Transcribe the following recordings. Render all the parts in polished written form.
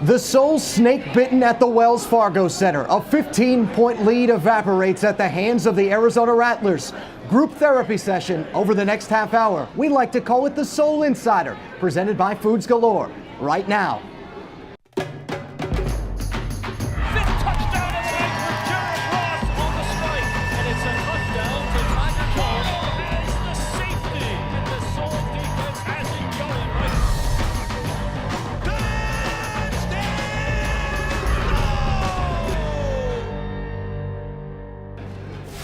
The Soul snake-bitten at the Wells Fargo Center. A 15-point lead evaporates at the hands of the Arizona Rattlers. Group therapy session over the next half hour. We like to call it the Soul Insider, presented by Foods Galore. Right now.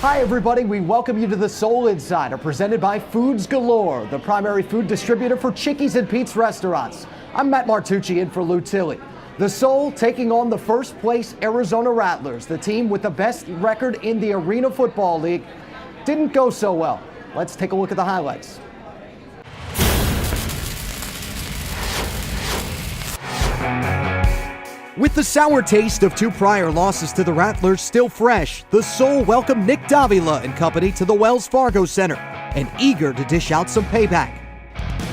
Hi everybody, we welcome you to the Soul Insider, presented by Foods Galore, the primary food distributor for Chickies and Pete's restaurants. I'm Matt Martucci in for Lou Tilley. The Soul taking on the first place Arizona Rattlers, the team with the best record in the Arena Football League. Didn't go so well. Let's take a look at the highlights. With the sour taste of two prior losses to the Rattlers still fresh, the Soul welcomed Nick Davila and company to the Wells Fargo Center and eager to dish out some payback.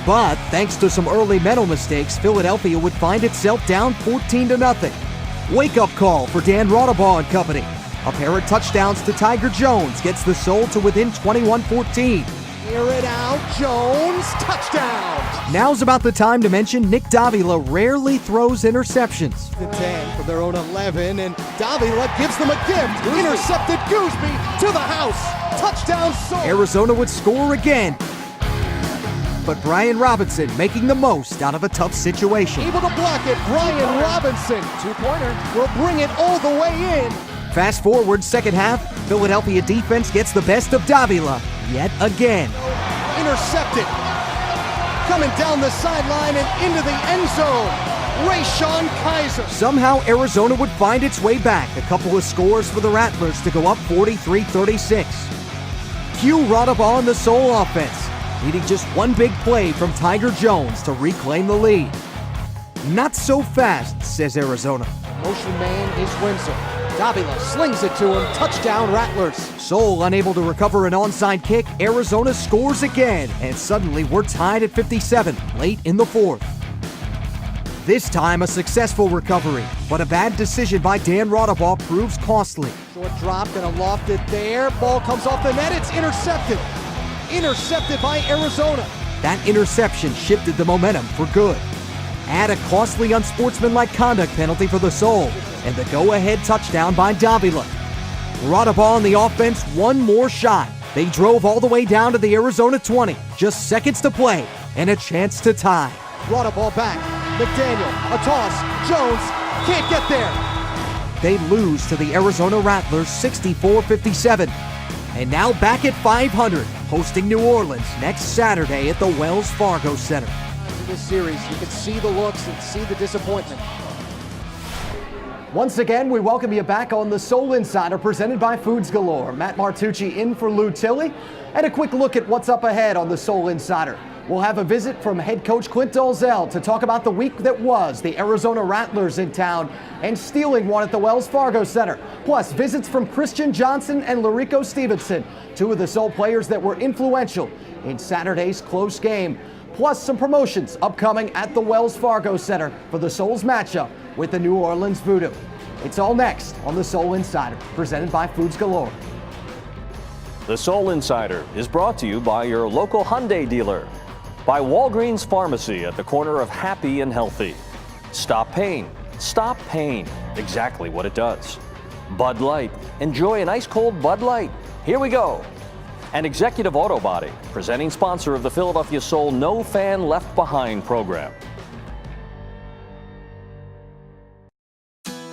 But thanks to some early mental mistakes, Philadelphia would find itself down 14-0. Wake-up call for Dan Rodabaugh and company. A pair of touchdowns to Tiger Jones gets the Soul to within 21-14. Air it out, Jones, touchdown! Now's about the time to mention Nick Davila rarely throws interceptions. The 10 from their own 11, and Davila gives them a gift. Intercepted Gooseby to the house. Touchdown, Soul. Arizona would score again, but Brian Robinson making the most out of a tough situation. Able to block it, Brian Robinson. Two-pointer will bring it all the way in. Fast forward second half, Philadelphia defense gets the best of Davila yet again. Intercepted. Coming down the sideline and into the end zone. Rayshon Kaiser. Somehow Arizona would find its way back. A couple of scores for the Rattlers to go up 43-36. Cue Rodabaugh in the Soul offense, needing just one big play from Tiger Jones to reclaim the lead. Not so fast, says Arizona. Motion man is Windsor. Davila slings it to him. Touchdown, Rattlers. Soul unable to recover an onside kick. Arizona scores again, and suddenly we're tied at 57 late in the fourth. This time a successful recovery, but a bad decision by Dan Rodabaugh proves costly. Short drop, gonna loft it there. Ball comes off the net. It's intercepted. Intercepted by Arizona. That interception shifted the momentum for good. Add a costly unsportsmanlike conduct penalty for the Soul, and the go-ahead touchdown by Davila. Rodabaugh on the offense, one more shot. They drove all the way down to the Arizona 20. Just seconds to play, and a chance to tie. Rodabaugh back. McDaniel, a toss. Jones can't get there. They lose to the Arizona Rattlers 64-57. And now back at 500, hosting New Orleans next Saturday at the Wells Fargo Center. In this series, you can see the looks and see the disappointment. Once again, we welcome you back on the Soul Insider, presented by Foods Galore. Matt Martucci in for Lou Tilley, and a quick look at what's up ahead on the Soul Insider. We'll have a visit from head coach Clint Dalzell to talk about the week that was, the Arizona Rattlers in town and stealing one at the Wells Fargo Center. Plus, visits from Christian Johnson and Larico Stevenson, two of the Soul players that were influential in Saturday's close game. Plus, some promotions upcoming at the Wells Fargo Center for the Soul's matchup with the New Orleans Voodoo. It's all next on the Soul Insider, presented by Foods Galore. The Soul Insider is brought to you by your local Hyundai dealer, by Walgreens Pharmacy at the corner of Happy and Healthy. Stop pain. Stop pain. Exactly what it does. Bud Light. Enjoy an ice-cold Bud Light. Here we go. And Executive Auto Body, presenting sponsor of the Philadelphia Soul No Fan Left Behind program.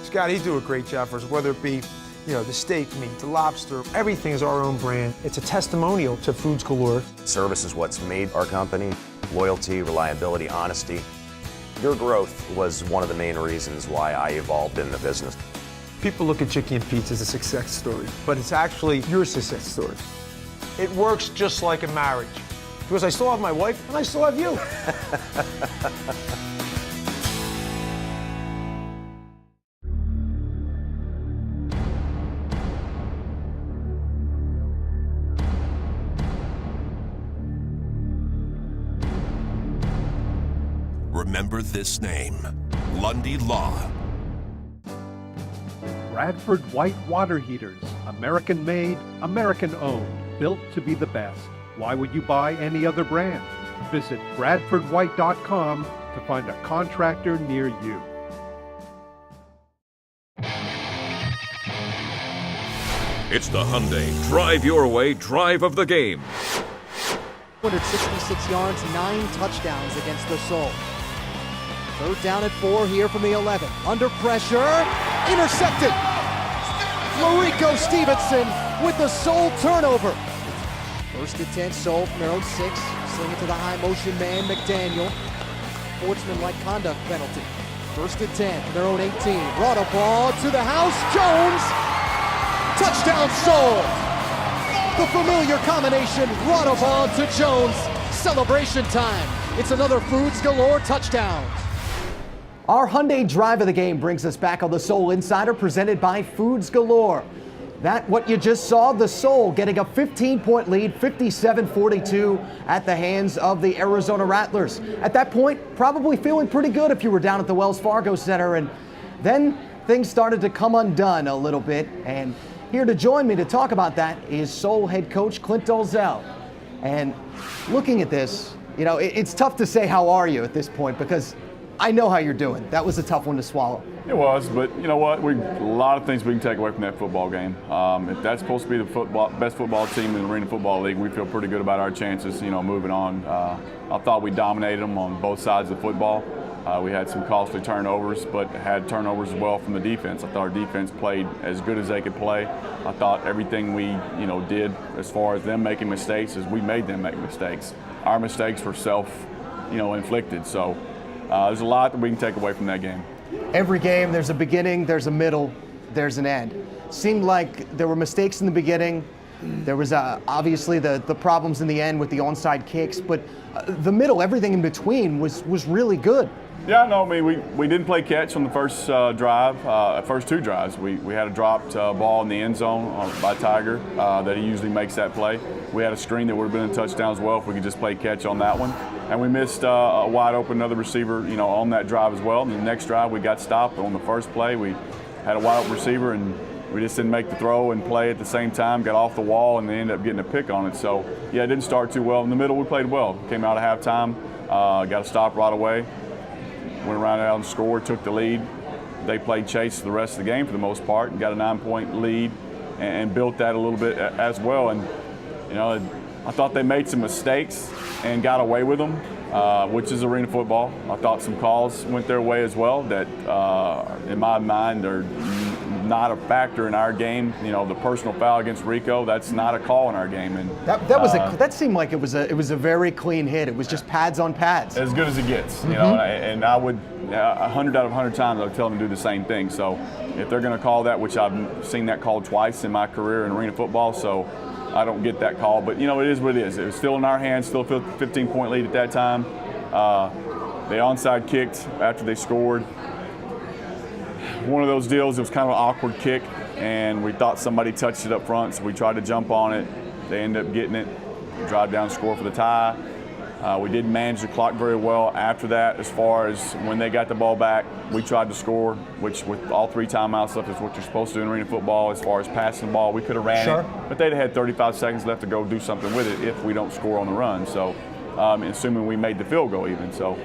Scott, he's doing a great job for us, whether it be, the steak meat, the lobster, everything is our own brand. It's a testimonial to Foods Galore. Service is what's made our company. Loyalty, reliability, honesty. Your growth was one of the main reasons why I evolved in the business. People look at Chicky and Pete's as a success story, but it's actually your success story. It works just like a marriage, because I still have my wife and I still have you. Remember this name. Lundy Law. Bradford White Water Heaters. American made, American owned. Built to be the best. Why would you buy any other brand? Visit BradfordWhite.com to find a contractor near you. It's the Hyundai Drive Your Way drive of the game. 266 yards, 9 touchdowns against the Soul. Third down at 4 here from the 11. Under pressure, intercepted. Larico Stevenson with the Soul turnover. First and 10, Soul from their own 6. Sling it to the high motion man, McDaniel. Sportsman-like conduct penalty. First and 10 from their own 18. Brought a ball to the house, Jones. Touchdown Soul. The familiar combination, brought a ball to Jones. Celebration time. It's another Foods Galore touchdown. Our Hyundai Drive of the Game brings us back on the Soul Insider, presented by Foods Galore. That, what you just saw, the Soul getting a 15-point lead, 57-42 at the hands of the Arizona Rattlers. At that point, probably feeling pretty good if you were down at the Wells Fargo Center, and then things started to come undone a little bit. And here to join me to talk about that is Soul head coach Clint Dalzell. And looking at this, you know, it's tough to say how are you at this point, because I know how you're doing. That was a tough one to swallow. It was, but you know what? A lot of things we can take away from that football game. If that's supposed to be the best football team in the Arena Football League, we feel pretty good about our chances, you know, moving on. I thought we dominated them on both sides of the football. We had some costly turnovers, but had turnovers as well from the defense. I thought our defense played as good as they could play. I thought everything we, you know, did as far as them making mistakes is we made them make mistakes. Our mistakes were inflicted. So there's a lot that we can take away from that game. Every game, there's a beginning, there's a middle, there's an end. Seemed like there were mistakes in the beginning. There was obviously the problems in the end with the onside kicks, but the middle, everything in between was really good. Yeah, no, I mean, we didn't play catch on the first first 2 drives. We had a dropped ball in the end zone by Tiger that he usually makes that play. We had a screen that would have been a touchdown as well if we could just play catch on that one. And we missed a wide open another receiver, you know, on that drive as well. And the next drive we got stopped on the first play. We had a wide open receiver and we just didn't make the throw and play at the same time, got off the wall, and they ended up getting a pick on it. So, yeah, it didn't start too well. In the middle, we played well. Came out at halftime, got a stop right away. Went around out and scored, took the lead. They played chase the rest of the game for the most part and got a 9-point lead and built that a little bit as well. And, you know, I thought they made some mistakes and got away with them, which is arena football. I thought some calls went their way as well that, in my mind, are not a factor in our game. You know, the personal foul against Rico, that's not a call in our game. And that seemed like it was a very clean hit. It was just pads on pads. As good as it gets, you know. And I would 100 out of 100 times I would tell them to do the same thing. So if they're going to call that, which I've seen that called twice in my career in arena football, so I don't get that call. But you know, it is what it is. It was still in our hands, still a 15-point lead at that time. They onside kicked after they scored. One of those deals, it was kind of an awkward kick, and we thought somebody touched it up front, so we tried to jump on it. They ended up getting it, drive down, score for the tie. We didn't manage the clock very well after that. As far as when they got the ball back, we tried to score, which with all 3 timeouts left is what you're supposed to do in arena football. As far as passing the ball, we could have ran it, but they'd have had 35 seconds left to go do something with it if we don't score on the run. So, assuming we made the field goal even. So,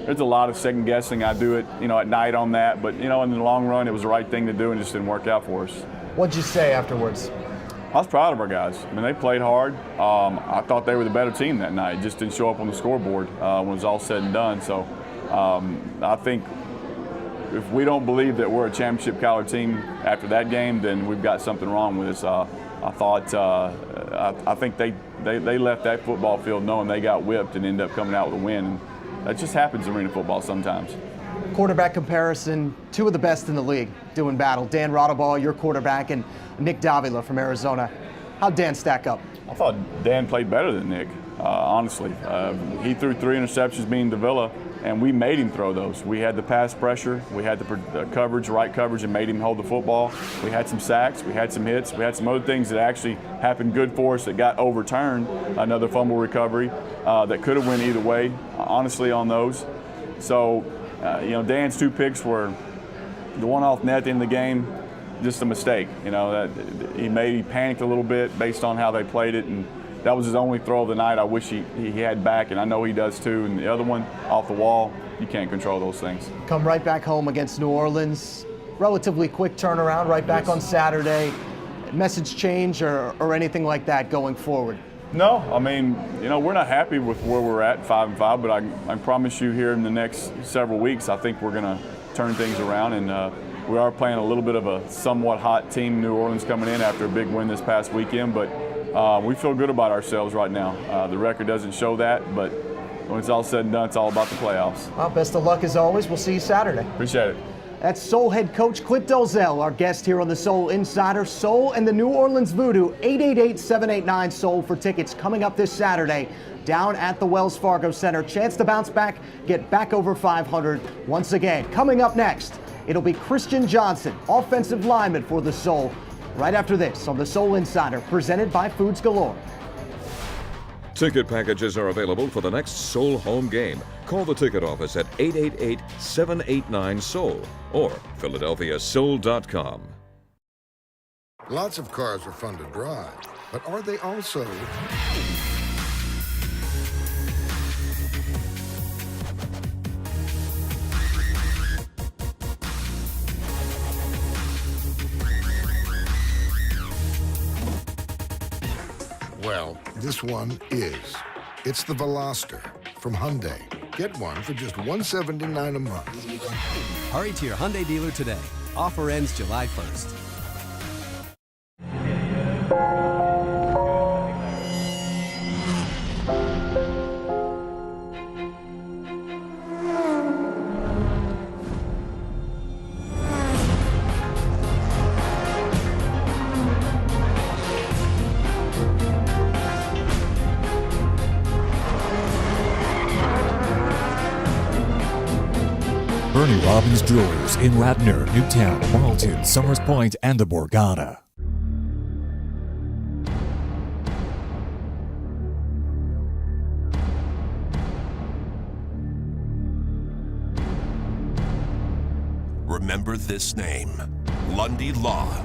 there's a lot of second guessing. I do it, you know, at night on that, but you know, in the long run, it was the right thing to do and just didn't work out for us. What'd you say afterwards? I was proud of our guys. I mean, they played hard. I thought they were the better team that night. Just didn't show up on the scoreboard when it was all said and done. So I think if we don't believe that we're a championship caliber team after that game, then we've got something wrong with us. I think they left that football field knowing they got whipped and ended up coming out with a win. And that just happens in arena football sometimes. Quarterback comparison, 2 of the best in the league doing battle. Dan Rotteball, your quarterback, and Nick Davila from Arizona. How'd Dan stack up? I thought Dan played better than Nick, honestly. He threw 3 interceptions being Davila, and we made him throw those. We had the pass pressure, we had the coverage, right coverage, and made him hold the football. We had some sacks, we had some hits, we had some other things that actually happened good for us that got overturned. Another fumble recovery that could have went either way, honestly, on those. So Dan's 2 picks were the one off net at the end of the game, just a mistake. That he panicked a little bit based on how they played it, and that was his only throw of the night. I wish he had back, and I know he does too. And the other one off the wall, you can't control those things. Come right back home against New Orleans. Relatively quick turnaround, right back on Saturday. Message change or anything like that going forward? No, I mean, we're not happy with where we're at, 5-5, but I promise you here in the next several weeks, I think we're going to turn things around, and we are playing a little bit of a somewhat hot team, New Orleans, coming in after a big win this past weekend, but we feel good about ourselves right now. The record doesn't show that, but when it's all said and done, it's all about the playoffs. Well, best of luck as always. We'll see you Saturday. Appreciate it. That's Soul head coach Clint Dalzell, our guest here on the Soul Insider. Soul and the New Orleans Voodoo, 888-789-SOUL for tickets coming up this Saturday down at the Wells Fargo Center. Chance to bounce back, get back over 500 once again. Coming up next, it'll be Christian Johnson, offensive lineman for the Soul, right after this on the Soul Insider, presented by Foods Galore. Ticket packages are available for the next Soul home game. Call the ticket office at 888-789-SOUL or PhiladelphiaSoul.com. Lots of cars are fun to drive, but are they also... Well, this one is. It's the Veloster from Hyundai. Get one for just $179 a month. Hurry to your Hyundai dealer today. Offer ends July 1st. Bernie Robbins Jewelers in Radnor, Newtown, Marlton, Summers Point, and the Borgata. Remember this name, Lundy Law.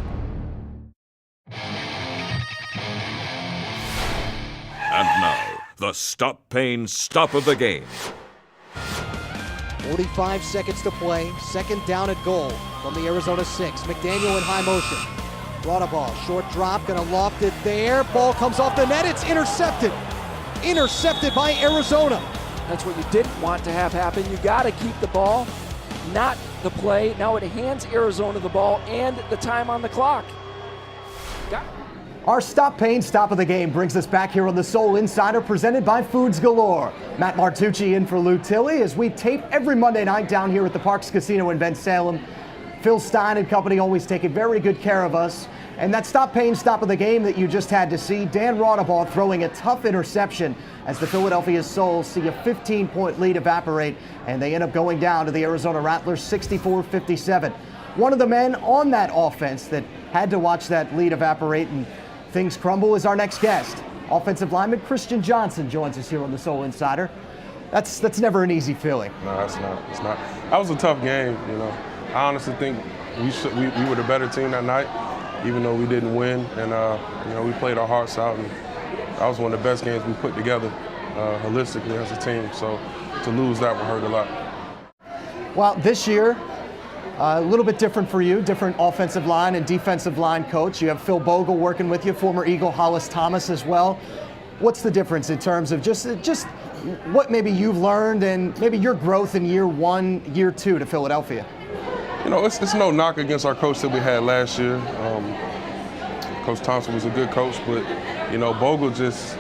And now, the stop pain stop of the game. 45 seconds to play, second down at goal from the Arizona 6. McDaniel in high motion. Brought a ball, short drop, gonna loft it there. Ball comes off the net, it's intercepted. Intercepted by Arizona. That's what you didn't want to have happen. You gotta keep the ball, not the play. Now it hands Arizona the ball and the time on the clock. Our Stop Pain Stop of the Game brings us back here on the Soul Insider, presented by Foods Galore. Matt Martucci in for Lou Tilley as we tape every Monday night down here at the Parks Casino in Bensalem. Phil Stein and company always taking very good care of us. And that Stop Pain Stop of the Game that you just had to see, Dan Raudabaugh throwing a tough interception as the Philadelphia Soul see a 15-point lead evaporate, and they end up going down to the Arizona Rattlers 64-57. One of the men on that offense that had to watch that lead evaporate and things crumble is our next guest. Offensive lineman Christian Johnson joins us here on the Soul Insider. That's never an easy feeling. No, it's not. That was a tough game, I honestly think we were the better team that night, even though we didn't win. And, we played our hearts out, and that was one of the best games we put together holistically as a team. So to lose that would hurt a lot. Well, this year, a little bit different for you, different offensive line and defensive line coach. You have Phil Bogle working with you, former Eagle Hollis Thomas as well. What's the difference in terms of just what maybe you've learned and maybe your growth in year one, year two to Philadelphia? It's no knock against our coach that we had last year. Coach Thompson was a good coach, but, Bogle just,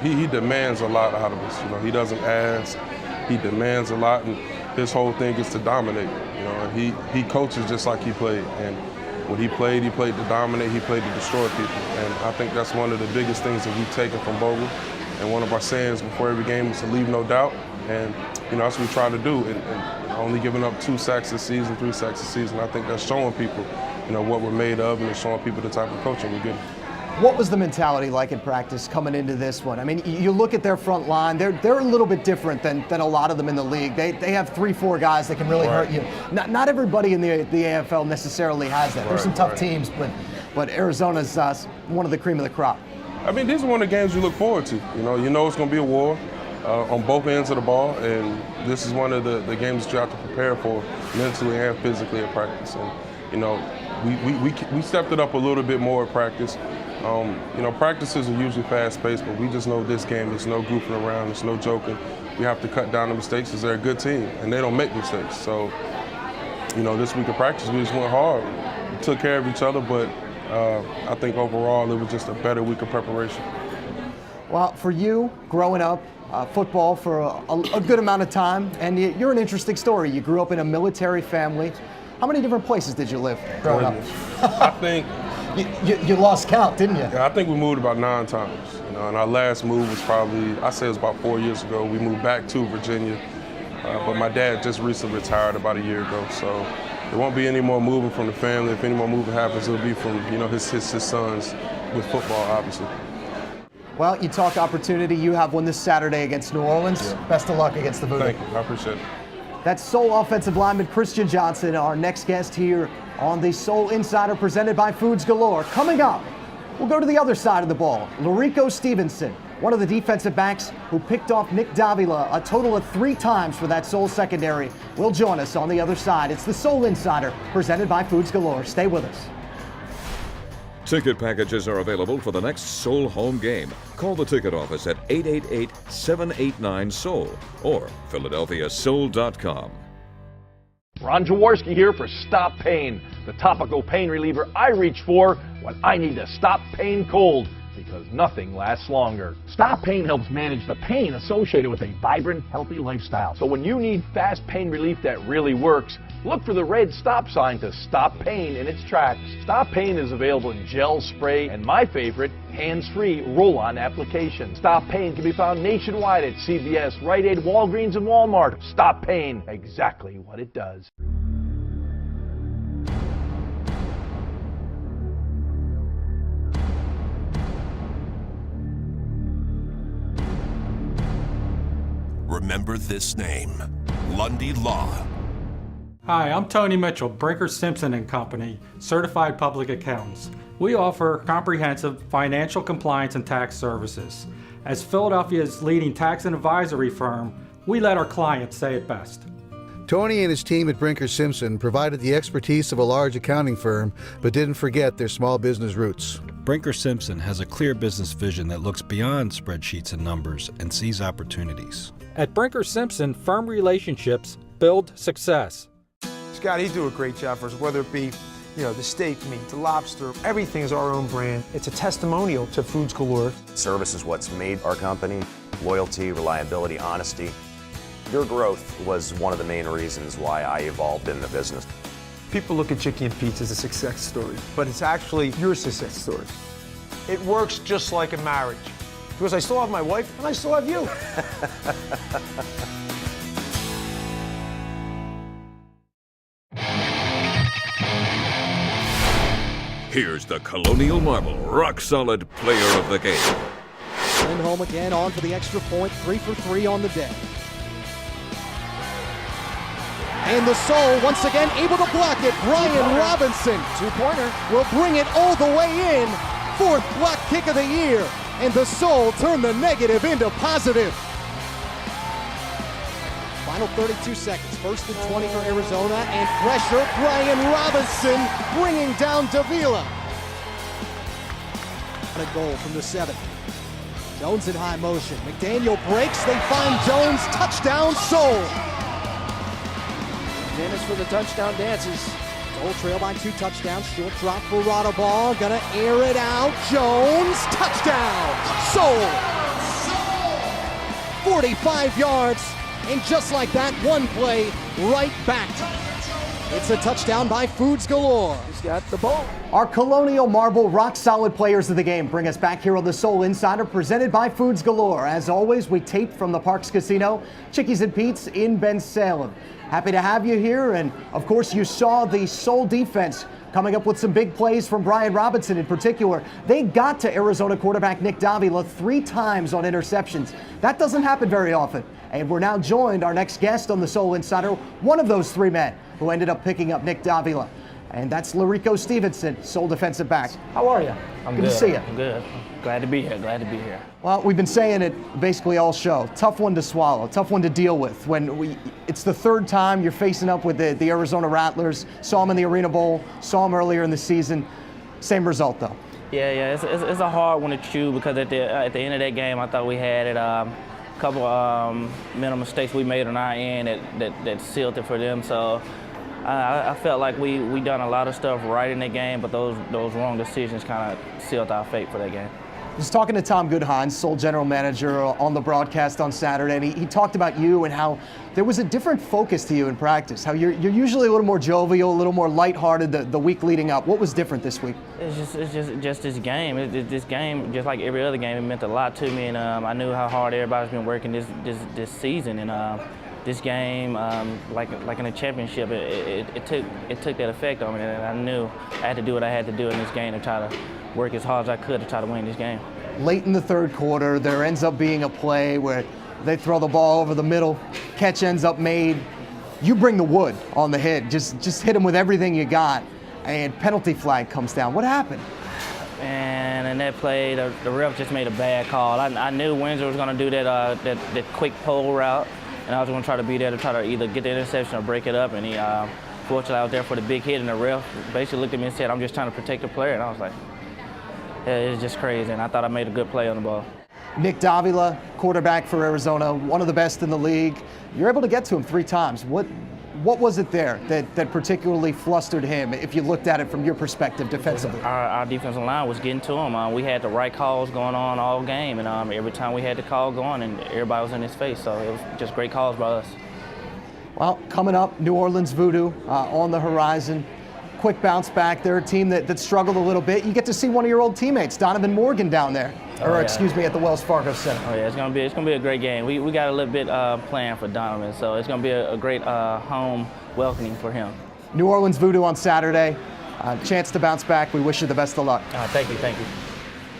he demands a lot out of us. He doesn't ask, he demands a lot, and his whole thing is to dominate. He coaches just like he played, and when he played to dominate, he played to destroy people, and I think that's one of the biggest things that we've taken from Bogle, and one of our sayings before every game is to leave no doubt, and that's what we try to do, and only giving up 2 sacks this season, 3 sacks this season. I think that's showing people, what we're made of, and it's showing people the type of coaching we're getting. What was the mentality like in practice coming into this one? I mean, you look at their front line, they're a little bit different than a lot of them in the league. They have 3-4 guys that can really hurt you. Not everybody in the AFL necessarily has that. There's some tough teams, but Arizona's one of the cream of the crop. I mean, these are one of the games you look forward to. You know it's going to be a war on both ends of the ball, and this is one of the games that you have to prepare for mentally and physically at practice. And we stepped it up a little bit more at practice. Practices are usually fast-paced, but we just know this game, there's no goofing around, there's no joking. We have to cut down the mistakes because they're a good team, and they don't make mistakes. So, this week of practice, we just went hard. We took care of each other, but I think overall it was just a better week of preparation. Well, for you, growing up, football for a good amount of time, and you're an interesting story. You grew up in a military family. How many different places did you live growing up? I think... You lost count, didn't you? Yeah, I think we moved about 9 times. And our last move was probably, I say it was about 4 years ago. We moved back to Virginia, but my dad just recently retired about a year ago, so there won't be any more moving from the family. If any more moving happens, it'll be from his sons with football, obviously. Well, you talk opportunity. You have one this Saturday against New Orleans. Yeah. Best of luck against the Voodoo. Thank you. I appreciate it. That's Soul offensive lineman Christian Johnson, our next guest here on the Soul Insider presented by Foods Galore. Coming up, we'll go to the other side of the ball. Lurico Stevenson, one of the defensive backs who picked off Nick Davila a total of 3 times for that Soul secondary, will join us on the other side. It's the Soul Insider presented by Foods Galore. Stay with us. Ticket packages are available for the next Soul home game. Call the ticket office at 888-789-SOUL or PhiladelphiaSoul.com. Ron Jaworski here for Stop Pain, the topical pain reliever I reach for when I need to stop pain cold, because nothing lasts longer. Stop Pain helps manage the pain associated with a vibrant, healthy lifestyle. So when you need fast pain relief that really works, look for the red stop sign to stop pain in its tracks. Stop Pain is available in gel, spray, and my favorite, hands-free roll-on application. Stop Pain can be found nationwide at CVS, Rite Aid, Walgreens, and Walmart. Stop Pain, exactly what it does. Remember this name, LundyLaw. Hi, I'm Tony Mitchell, Brinker Simpson & Company, Certified Public Accountants. We offer comprehensive financial compliance and tax services. As Philadelphia's leading tax and advisory firm, we let our clients say it best. Tony and his team at Brinker Simpson provided the expertise of a large accounting firm, but didn't forget their small business roots. Brinker Simpson has a clear business vision that looks beyond spreadsheets and numbers and sees opportunities. At Brinker Simpson, firm relationships build success. Scott, he do a great job for us, whether it be, the steak meat, the lobster, everything is our own brand. It's a testimonial to Foods Galore. Service is what's made our company. Loyalty, reliability, honesty. Your growth was one of the main reasons why I evolved in the business. People look at chicken and pizza as a success story, but it's actually your success story. It works just like a marriage, because I still have my wife and I still have you. Here's the Colonial Marble rock-solid player of the game. Lindholm again on for the extra point, 3 for 3 on the day. And the Soul once again able to block it. Brian Robinson, 2-pointer, will bring it all the way in. 4th block kick of the year. And the Soul turn the negative into positive. Final 32 seconds. 1st and 20 for Arizona. And pressure. Brian Robinson bringing down Davila. A goal from the 7. Jones in high motion. McDaniel breaks. They find Jones. Touchdown, Soul. Dennis for the touchdown dances. Soul trail by 2 touchdowns. Short drop for Rodaball. Gonna air it out. Jones. Touchdown. Soul. 45 yards. And just like that, one play right back. It's a touchdown by Foods Galore. He's got the ball. Our Colonial Marble rock solid players of the game bring us back here on the Soul Insider, presented by Foods Galore. As always, we tape from the Parks Casino, Chickies and Pete's in Bensalem. Happy to have you here, and of course you saw the Soul defense coming up with some big plays from Brian Robinson in particular. They got to Arizona quarterback Nick Davila 3 times on interceptions. That doesn't happen very often. And we're now joined, our next guest on the Soul Insider, one of those 3 men who ended up picking up Nick Davila. And that's Larico Stevenson, Soul defensive back. How are you? I'm good. Good to see you. I'm good. Glad to be here. Glad to be here. Well, we've been saying it basically all show. Tough one to swallow, tough one to deal with. It's the 3rd time you're facing up with the Arizona Rattlers. Saw them in the Arena Bowl, saw them earlier in the season. Same result, though. Yeah. It's a hard one to chew because at the end of that game, I thought we had it. A couple mental mistakes we made on our end that sealed it for them. So I felt like we done a lot of stuff right in that game, but those wrong decisions kind of sealed our fate for that game. I was talking to Tom Goodhine, Soul General Manager, on the broadcast on Saturday, and he talked about you and how there was a different focus to you in practice, how you're usually a little more jovial, a little more lighthearted the week leading up. What was different this week? It's just this game. This game, just like every other game, it meant a lot to me, and I knew how hard everybody's been working this season, and this game, like in a championship, it took that effect on me, and I knew I had to do what I had to do in this game to try to work as hard as I could to try to win this game. Late in the 3rd quarter, there ends up being a play where they throw the ball over the middle, catch ends up made. You bring the wood on the hit, just hit him with everything you got, and penalty flag comes down. What happened? And in that play, the ref just made a bad call. I knew Windsor was going to do that quick pull route, and I was going to try to be there to try to either get the interception or break it up, and fortunately I was there for the big hit, and the ref basically looked at me and said, "I'm just trying to protect the player," and I was like, it's just crazy, and I thought I made a good play on the ball. Nick Davila, quarterback for Arizona, one of the best in the league. You're able to get to him 3 times. What was it there that particularly flustered him, if you looked at it from your perspective defensively? Our defensive line was getting to him. We had the right calls going on all game, and every time we had the call going, and everybody was in his face, so it was just great calls by us. Well, coming up, New Orleans Voodoo on the horizon. Quick bounce back. They're a team that struggled a little bit. You get to see one of your old teamates, Donovan Morgan, down there, excuse me, at the Wells Fargo Center. Oh yeah, it's gonna be a great game. We got a little bit planned for Donovan, so it's gonna be a great home welcoming for him. New Orleans Voodoo on Saturday. Chance to bounce back. We wish you the best of luck. Thank you.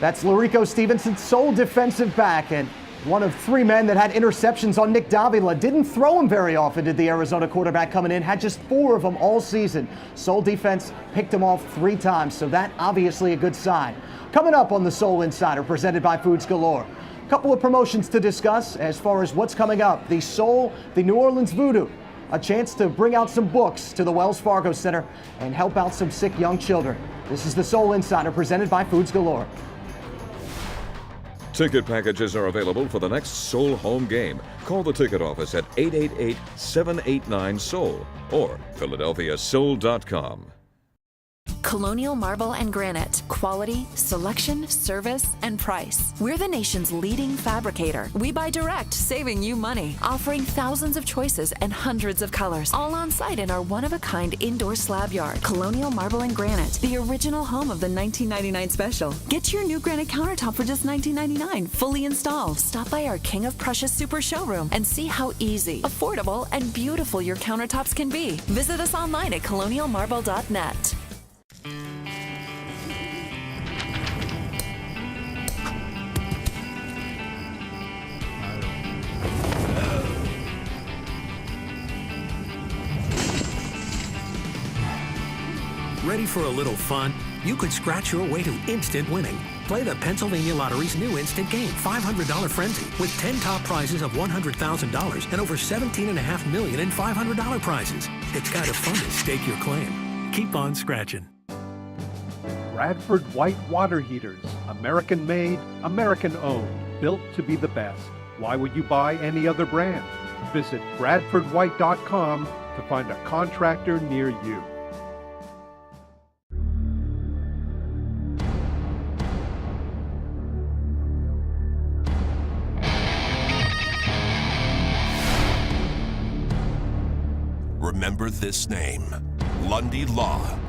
That's Larico Stevenson, sole defensive back, and one of 3 men that had interceptions on Nick Davila. Didn't throw him very often, did the Arizona quarterback coming in. Had just 4 of them all season. Soul defense picked him off 3 times, so that obviously a good sign. Coming up on the Soul Insider, presented by Foods Galore. A couple of promotions to discuss as far as what's coming up. The New Orleans Voodoo, a chance to bring out some books to the Wells Fargo Center and help out some sick young children. This is the Soul Insider, presented by Foods Galore. Ticket packages are available for the next Soul home game. Call the ticket office at 888-789-SOUL or PhiladelphiaSoul.com. Colonial Marble and Granite. Quality, selection, service, and price. We're the nation's leading fabricator. We buy direct, saving you money. Offering thousands of choices and hundreds of colors. All on site in our one-of-a-kind indoor slab yard. Colonial Marble and Granite. The original home of the $19.99 special. Get your new granite countertop for just $19.99. Fully installed. Stop by our King of Prussia Super Showroom and see how easy, affordable, and beautiful your countertops can be. Visit us online at colonialmarble.net. Ready for a little fun? You could scratch your way to instant winning. Play the Pennsylvania Lottery's new instant game, $500 Frenzy, with 10 top prizes of $100,000 and over $17.5 million in $500 prizes. It's kind of fun to stake your claim. Keep on scratching. Bradford White Water Heaters. American made, American owned. Built to be the best. Why would you buy any other brand? Visit BradfordWhite.com to find a contractor near you. Remember this name. Lundy Law.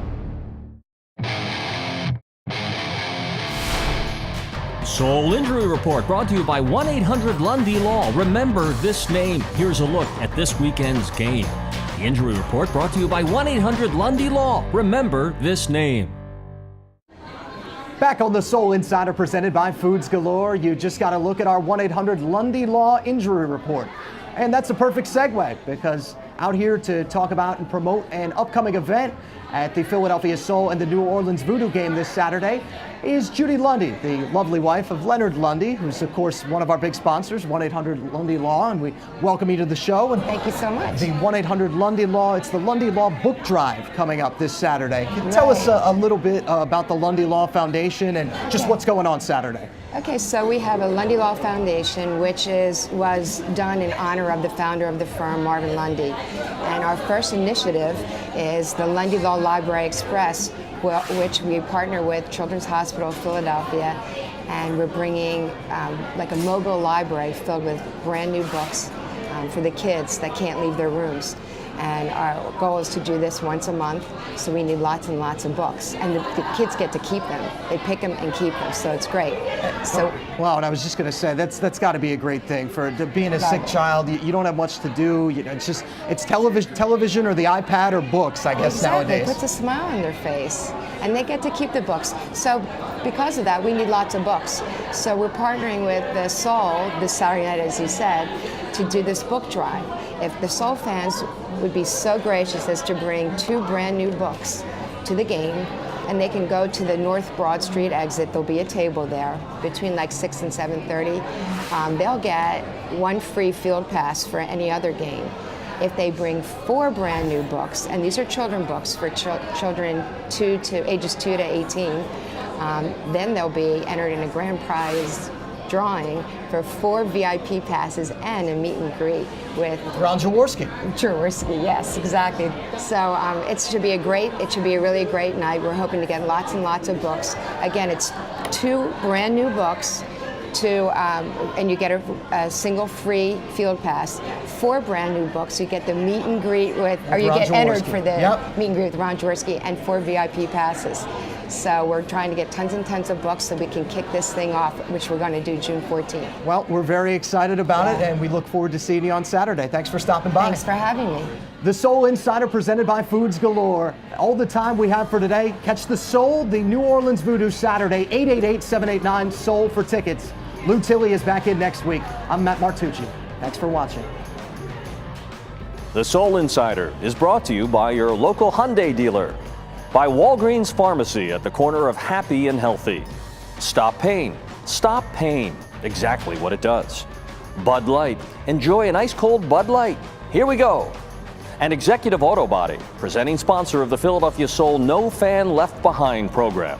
Soul Injury Report brought to you by 1-800-LundyLaw. Remember this name. Here's a look at this weekend's game. The Injury Report brought to you by 1-800-LundyLaw. Remember this name. Back on the Soul Insider presented by Foods Galore, you just got to look at our 1-800-LundyLaw Injury Report. And that's a perfect segue, because out here to talk about and promote an upcoming event at the Philadelphia Soul and the New Orleans Voodoo game this Saturday is Judy Lundy, the lovely wife of Leonard Lundy, who's of course one of our big sponsors, 1-800-LundyLaw, and we welcome you to the show. And thank you so much. The 1-800-LundyLaw, it's the LundyLaw Book Drive coming up this Saturday. Can you tell us a little bit about the LundyLaw Foundation and just what's going on Saturday? Okay, so we have a LundyLaw Foundation, which was done in honor of the founder of the firm, Marvin Lundy. And our first initiative is the LundyLaw Library Express, which we partner with Children's Hospital of Philadelphia, and we're bringing like a mobile library filled with brand new books for the kids that can't leave their rooms. And our goal is to do this once a month, so we need lots and lots of books. And the kids get to keep them. They pick them and keep them, so it's great. So, wow, and I was just going to say, that's got to be a great thing for being a sick child. You don't have much to do. You know, it's television or the iPad or books, I guess, nowadays. It puts a smile on their face, and they get to keep the books. So because of that, we need lots of books. So we're partnering with the Soul this Saturday night, as you said, to do this book drive. If the Soul fans would be so gracious as to bring 2 brand new books to the game, and they can go to the North Broad Street exit. There'll be a table there between like 6 and 7:30. They'll get 1 free field pass for any other game. If they bring 4 brand new books, and these are children books for children ages 2 to 18, then they'll be entered in a grand prize drawing for 4 VIP passes and a meet and greet with Ron Jaworski. Jaworski, yes, exactly. So it should be a really great night. We're hoping to get lots and lots of books. Again, it's 2 brand new books, and you get a single free field pass. 4 brand new books. You get the meet and greet with, or you get entered for the meet and greet with Ron Jaworski, and 4 VIP passes. So we're trying to get tons and tons of books so we can kick this thing off, which we're going to do June 14th. Well, we're very excited about it, and we look forward to seeing you on Saturday. Thanks for stopping by. Thanks for having me. The Soul Insider presented by Foods Galore. All the time we have for today. Catch the Soul, the New Orleans Voodoo Saturday, 888-789-SOUL for tickets. Lou Tilley is back in next week. I'm Matt Martucci. Thanks for watching. The Soul Insider is brought to you by your local Hyundai dealer, by Walgreens Pharmacy at the corner of Happy and Healthy. Stop pain. Stop pain. Exactly what it does. Bud Light. Enjoy an ice cold Bud Light. Here we go. And Executive Auto Body, presenting sponsor of the Philadelphia Soul No Fan Left Behind program.